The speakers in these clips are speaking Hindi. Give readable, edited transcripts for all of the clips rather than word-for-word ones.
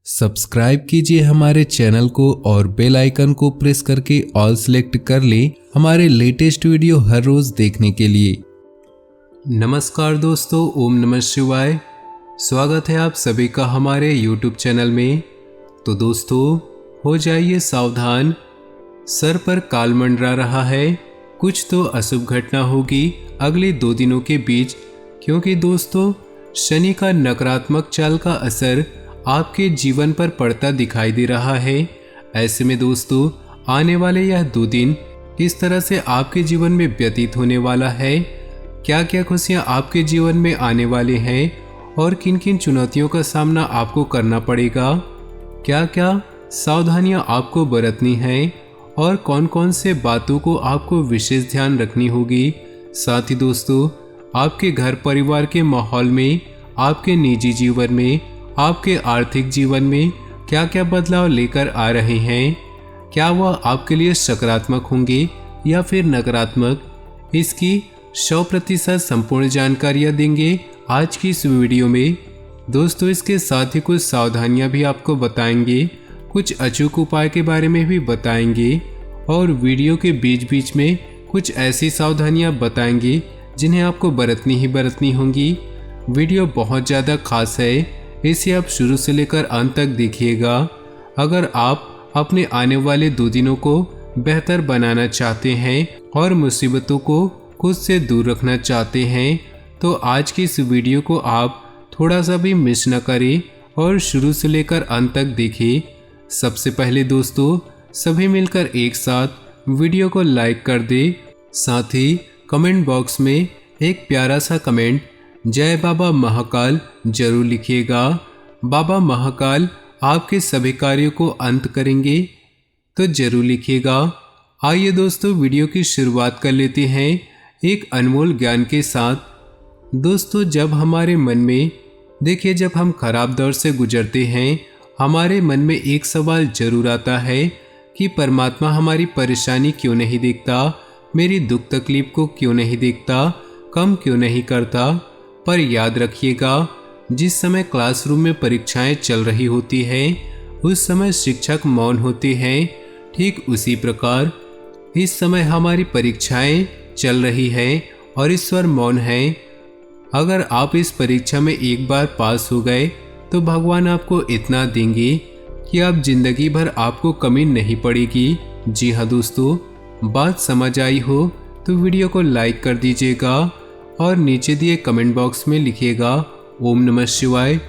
सब्सक्राइब कीजिए हमारे चैनल को और बेल आइकन को प्रेस करके ऑल सेलेक्ट कर लें हमारे लेटेस्ट वीडियो हर रोज देखने के लिए। नमस्कार दोस्तों, ओम नमः शिवाय। स्वागत है आप सभी का हमारे YouTube चैनल में। तो दोस्तों, हो जाइए सावधान, सर पर काल मंडरा रहा है। कुछ तो अशुभ घटना होगी अगले 2 दिनों के बीच, क्योंकि दोस्तों शनि का नकारात्मक चाल का असर आपके जीवन पर पड़ता दिखाई दे रहा है। ऐसे में दोस्तों आने वाले यह 2 दिन किस तरह से आपके जीवन में व्यतीत होने वाला है, क्या क्या खुशियां आपके जीवन में आने वाले हैं और किन किन चुनौतियों का सामना आपको करना पड़ेगा, क्या क्या सावधानियां आपको बरतनी हैं और कौन कौन से बातों को आपको विशेष ध्यान रखनी होगी। साथ ही दोस्तों आपके घर परिवार के माहौल में, आपके निजी जीवन में, आपके आर्थिक जीवन में क्या क्या बदलाव लेकर आ रहे हैं, क्या वह आपके लिए सकारात्मक होंगे या फिर नकारात्मक, इसकी 100% संपूर्ण जानकारियाँ देंगे आज की इस वीडियो में। दोस्तों इसके साथ ही कुछ सावधानियाँ भी आपको बताएंगे, कुछ अचूक उपाय के बारे में भी बताएंगे और वीडियो के बीच बीच में कुछ ऐसी सावधानियाँ बताएंगे जिन्हें आपको बरतनी होंगी। वीडियो बहुत ज़्यादा खास है, इसे आप शुरू से लेकर अंत तक देखिएगा। अगर आप अपने आने वाले 2 दिनों को बेहतर बनाना चाहते हैं और मुसीबतों को खुद से दूर रखना चाहते हैं तो आज की इस वीडियो को आप थोड़ा सा भी मिस न करें और शुरू से लेकर अंत तक देखें। सबसे पहले दोस्तों सभी मिलकर एक साथ वीडियो को लाइक कर दें, साथ ही कमेंट बॉक्स में एक प्यारा सा कमेंट जय बाबा महाकाल जरूर लिखिएगा। बाबा महाकाल आपके सभी कार्यों को अंत करेंगे तो जरूर लिखिएगा। आइए दोस्तों वीडियो की शुरुआत कर लेते हैं एक अनमोल ज्ञान के साथ। दोस्तों जब हमारे मन में जब हम खराब दौर से गुजरते हैं, हमारे मन में एक सवाल जरूर आता है कि परमात्मा हमारी परेशानी क्यों नहीं देखता, मेरी दुख तकलीफ को क्यों नहीं देखता, कम क्यों नहीं करता। पर याद रखिएगा, जिस समय क्लासरूम में परीक्षाएं चल रही होती हैं उस समय शिक्षक मौन होते हैं, ठीक उसी प्रकार इस समय हमारी परीक्षाएं चल रही हैं और ईश्वर मौन है। अगर आप इस परीक्षा में एक बार पास हो गए तो भगवान आपको इतना देंगे कि आप जिंदगी भर आपको कमी नहीं पड़ेगी। जी हाँ दोस्तों, बात समझ आई हो तो वीडियो को लाइक कर दीजिएगा और नीचे दिए कमेंट बॉक्स में लिखिएगा ओम नमः शिवाय।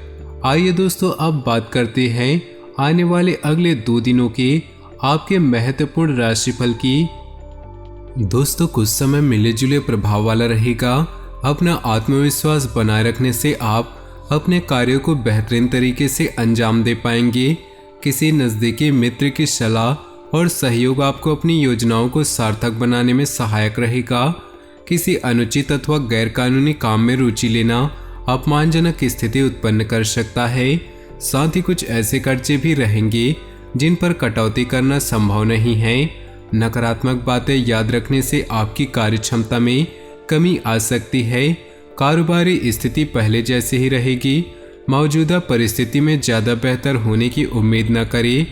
आइए दोस्तों अब बात करते हैं आने वाले अगले 2 दिनों के आपके महत्वपूर्ण राशिफल की। दोस्तों कुछ समय मिले जुले प्रभाव वाला रहेगा। अपना आत्मविश्वास बनाए रखने से आप अपने कार्यों को बेहतरीन तरीके से अंजाम दे पाएंगे। किसी नज़दीकी मित्र की सलाह और सहयोग आपको अपनी योजनाओं को सार्थक बनाने में सहायक रहेगा। किसी अनुचित अथवा गैरकानूनी काम में रुचि लेना अपमानजनक स्थिति उत्पन्न कर सकता है। साथ ही कुछ ऐसे खर्चे भी रहेंगे जिन पर कटौती करना संभव नहीं है। नकारात्मक बातें याद रखने से आपकी कार्यक्षमता में कमी आ सकती है। कारोबारी स्थिति पहले जैसे ही रहेगी। मौजूदा परिस्थिति में ज़्यादा बेहतर होने की उम्मीद न करें।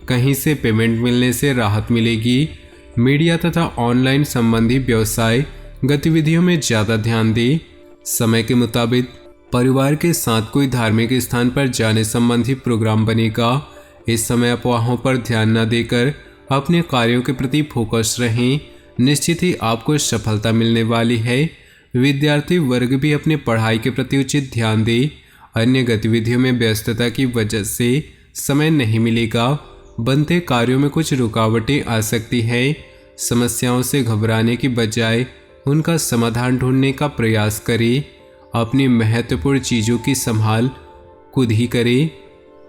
कहीं से पेमेंट मिलने से राहत मिलेगी। मीडिया तथा ऑनलाइन संबंधी व्यवसाय गतिविधियों में ज़्यादा ध्यान दें। समय के मुताबिक परिवार के साथ कोई धार्मिक स्थान पर जाने संबंधी प्रोग्राम बनेगा। इस समय अफवाहों पर ध्यान न देकर अपने कार्यों के प्रति फोकस रहें। निश्चित ही आपको सफलता मिलने वाली है। विद्यार्थी वर्ग भी अपने पढ़ाई के प्रति उचित ध्यान दे। अन्य गतिविधियों में व्यस्तता की वजह से समय नहीं मिलेगा। बनते कार्यों में कुछ रुकावटें आ सकती हैं। समस्याओं से घबराने की बजाय उनका समाधान ढूंढने का प्रयास करें। अपनी महत्वपूर्ण चीज़ों की संभाल खुद ही करें।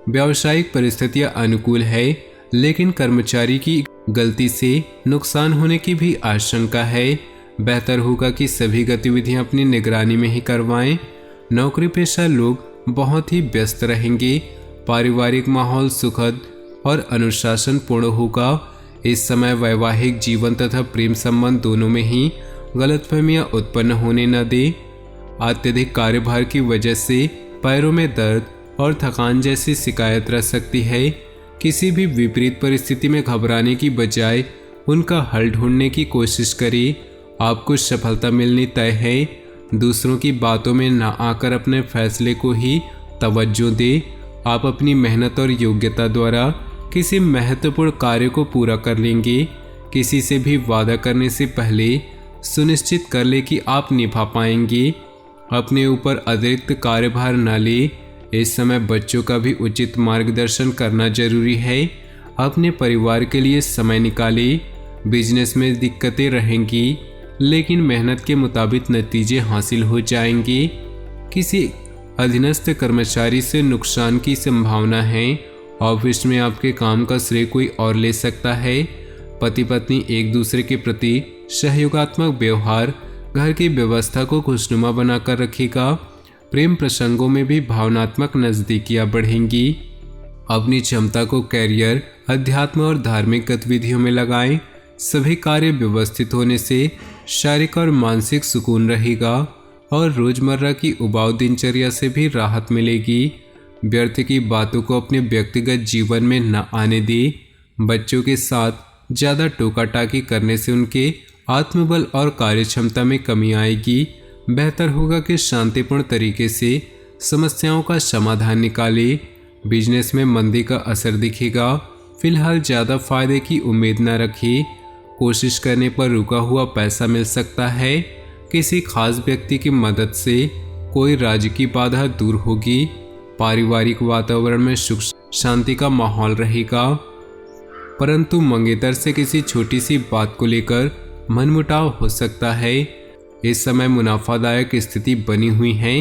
व्यावसायिक परिस्थितियां अनुकूल है, लेकिन कर्मचारी की गलती से नुकसान होने की भी आशंका है। बेहतर होगा कि सभी गतिविधियां अपनी निगरानी में ही करवाएं। नौकरी पेशा लोग बहुत ही व्यस्त रहेंगे। पारिवारिक माहौल सुखद और अनुशासन पूर्ण होगा। इस समय वैवाहिक जीवन तथा प्रेम संबंध दोनों में ही गलतफहमियां उत्पन्न होने न दे। अत्यधिक कार्यभार की वजह से पैरों में दर्द, और थकान जैसी शिकायत रह सकती है। किसी भी विपरीत परिस्थिति में घबराने की बजाय उनका हल ढूंढने की कोशिश करें। आपको सफलता मिलनी तय है। दूसरों की बातों में ना आकर अपने फैसले को ही तवज्जो दें। आप अपनी मेहनत और योग्यता द्वारा किसी महत्वपूर्ण कार्य को पूरा कर लेंगे। किसी से भी वादा करने से पहले सुनिश्चित कर ले कि आप निभा पाएंगे। अपने ऊपर अतिरिक्त कार्यभार न ले। इस समय बच्चों का भी उचित मार्गदर्शन करना जरूरी है। अपने परिवार के लिए समय निकालें। बिजनेस में दिक्कतें रहेंगी, लेकिन मेहनत के मुताबिक नतीजे हासिल हो जाएंगे। किसी अधीनस्थ कर्मचारी से नुकसान की संभावना है। ऑफिस में आपके काम का श्रेय कोई और ले सकता है। पति पत्नी एक दूसरे के प्रति सहयोगात्मक व्यवहार घर की व्यवस्था को खुशनुमा बनाकर रखेगा। प्रेम प्रसंगों में भी भावनात्मक नजदीकियां बढ़ेंगी। अपनी क्षमता को कैरियर, अध्यात्म और धार्मिक गतिविधियों में लगाएं। सभी कार्य व्यवस्थित होने से शारीरिक और मानसिक सुकून रहेगा और रोजमर्रा की उबाऊ दिनचर्या से भी राहत मिलेगी। व्यर्थ की बातों को अपने व्यक्तिगत जीवन में न आने दें। बच्चों के साथ ज़्यादा टोका टाकी करने से उनके आत्मबल और कार्यक्षमता में कमी आएगी। बेहतर होगा कि शांतिपूर्ण तरीके से समस्याओं का समाधान निकालें। बिजनेस में मंदी का असर दिखेगा। फिलहाल ज़्यादा फायदे की उम्मीद न रखिए। कोशिश करने पर रुका हुआ पैसा मिल सकता है। किसी खास व्यक्ति की मदद से कोई राज्य की बाधा दूर होगी। पारिवारिक वातावरण में सुख शांति का माहौल रहेगा, परंतु मंगेतर से किसी छोटी सी बात को लेकर मनमुटाव हो सकता है। इस समय मुनाफादायक स्थिति बनी हुई है।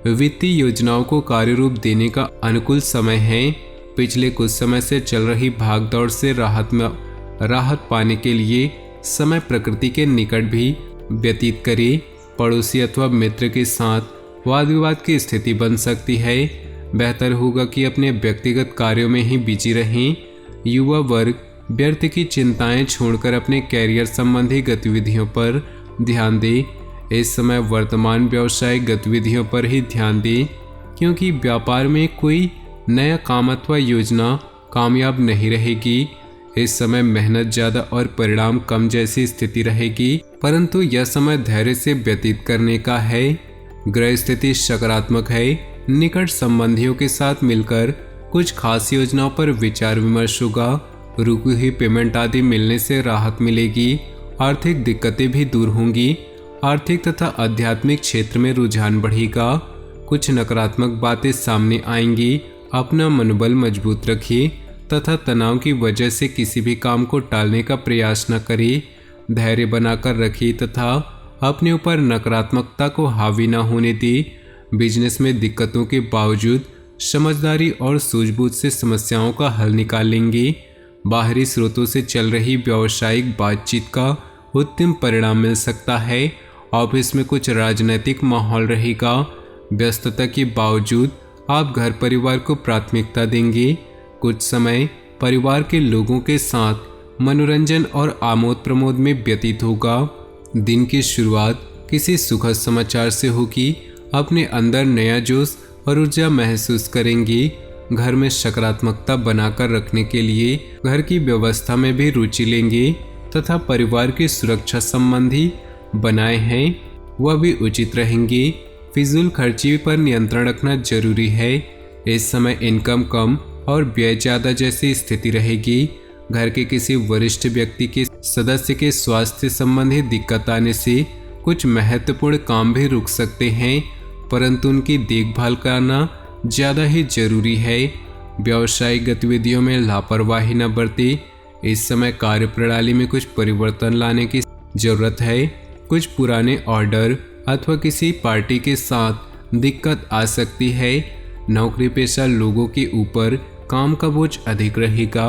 वित्तीय योजनाओं को कार्य रूप देने का अनुकूल समय है। पिछले कुछ समय से चल रही भागदौड़ से राहत पाने के लिए समय प्रकृति के निकट भी व्यतीत करें। पड़ोसी अथवा मित्र के साथ वाद विवाद की स्थिति बन सकती है। बेहतर होगा कि अपने व्यक्तिगत कार्यों में ही बिजी रहें। युवा वर्ग व्यर्थ की चिंताएं छोड़कर अपने कैरियर संबंधी गतिविधियों पर ध्यान दें। इस समय वर्तमान व्यावसायिक गतिविधियों पर ही ध्यान दें, क्योंकि व्यापार में कोई नया काम अथवा योजना कामयाब नहीं रहेगी। इस समय मेहनत ज़्यादा और परिणाम कम जैसी स्थिति रहेगी, परंतु यह समय धैर्य से व्यतीत करने का है। ग्रह स्थिति सकारात्मक है। निकट संबंधियों के साथ मिलकर कुछ खास योजनाओं पर विचार विमर्श होगा। रुकी हुई पेमेंट आदि मिलने से राहत मिलेगी। आर्थिक दिक्कतें भी दूर होंगी। आर्थिक तथा आध्यात्मिक क्षेत्र में रुझान बढ़ेगा। कुछ नकारात्मक बातें सामने आएंगी। अपना मनोबल मजबूत रखिए तथा तनाव की वजह से किसी भी काम को टालने का प्रयास न करें। धैर्य बनाकर रखिए तथा अपने ऊपर नकारात्मकता को हावी न होने दें। बिजनेस में दिक्कतों के बावजूद समझदारी और सूझबूझ से समस्याओं का हल निकालेंगे। बाहरी स्रोतों से चल रही व्यावसायिक बातचीत का उत्तम परिणाम मिल सकता है। ऑफिस में कुछ राजनीतिक माहौल रहेगा। व्यस्तता के बावजूद आप घर परिवार को प्राथमिकता देंगे। कुछ समय परिवार के लोगों के साथ मनोरंजन और आमोद प्रमोद में व्यतीत होगा। दिन की शुरुआत किसी सुखद समाचार से होगी। अपने अंदर नया जोश और ऊर्जा महसूस करेंगी। घर में सकारात्मकता बनाकर रखने के लिए घर की व्यवस्था में भी रुचि लेंगे तथा परिवार की सुरक्षा संबंधी बनाए हैं वह भी उचित रहेंगी। फिजूल खर्ची पर नियंत्रण रखना जरूरी है। इस समय इनकम कम और व्यय ज़्यादा जैसी स्थिति रहेगी। घर के किसी वरिष्ठ व्यक्ति के सदस्य के स्वास्थ्य संबंधी दिक्कत आने से कुछ महत्वपूर्ण काम भी रुक सकते हैं, परंतु उनकी देखभाल करना ज़्यादा ही जरूरी है। व्यावसायिक गतिविधियों में लापरवाही न बरतें। इस समय कार्यप्रणाली में कुछ परिवर्तन लाने की जरूरत है। कुछ पुराने ऑर्डर अथवा किसी पार्टी के साथ दिक्कत आ सकती है। नौकरी पेशा लोगों के ऊपर काम का बोझ अधिक रहेगा।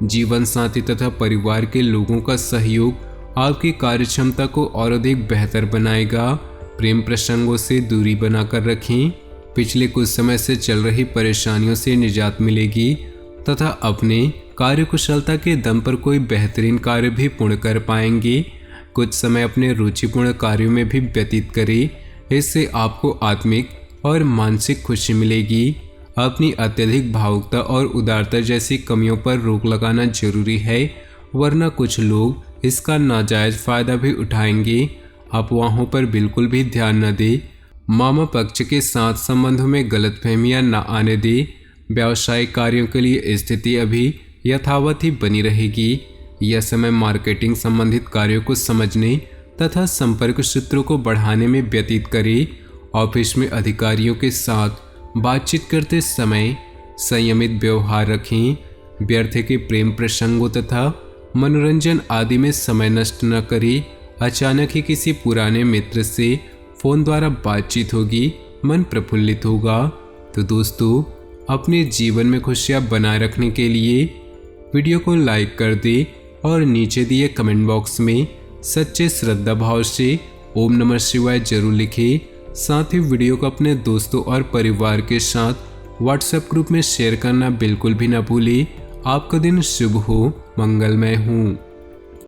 जीवन साथी तथा परिवार के लोगों का सहयोग आपकी कार्यक्षमता को और अधिक बेहतर बनाएगा। प्रेम प्रसंगों से दूरी बनाकर रखें। पिछले कुछ समय से चल रही परेशानियों से निजात मिलेगी तथा अपने कार्यकुशलता के दम पर कोई बेहतरीन कार्य भी पूर्ण कर पाएंगे। कुछ समय अपने रुचिपूर्ण कार्यों में भी व्यतीत करें। इससे आपको आत्मिक और मानसिक खुशी मिलेगी। अपनी अत्यधिक भावुकता और उदारता जैसी कमियों पर रोक लगाना जरूरी है, वरना कुछ लोग इसका नाजायज फायदा भी उठाएंगे। अफवाहों पर बिल्कुल भी ध्यान न दे। मामा पक्ष के साथ संबंधों में गलतफहमियां न आने दे। व्यावसायिक कार्यों के लिए स्थिति अभी यथावत ही बनी रहेगी। यह समय मार्केटिंग संबंधित कार्यों को समझने तथा संपर्क सूत्रों को बढ़ाने में व्यतीत करें। ऑफिस में अधिकारियों के साथ बातचीत करते समय संयमित व्यवहार रखें। व्यर्थ के प्रेम प्रसंगों तथा मनोरंजन आदि में समय नष्ट न करें। अचानक ही किसी पुराने मित्र से फोन द्वारा बातचीत होगी, मन प्रफुल्लित होगा। तो दोस्तों, अपने जीवन में खुशियां बनाए रखने के लिए वीडियो को लाइक कर दे और नीचे दिए कमेंट बॉक्स में सच्चे श्रद्धा भाव से ओम नमः शिवाय जरूर लिखें। साथ ही वीडियो को अपने दोस्तों और परिवार के साथ व्हाट्सएप ग्रुप में शेयर करना बिल्कुल भी ना भूलें। आपका दिन शुभ हो, मंगलमय हो।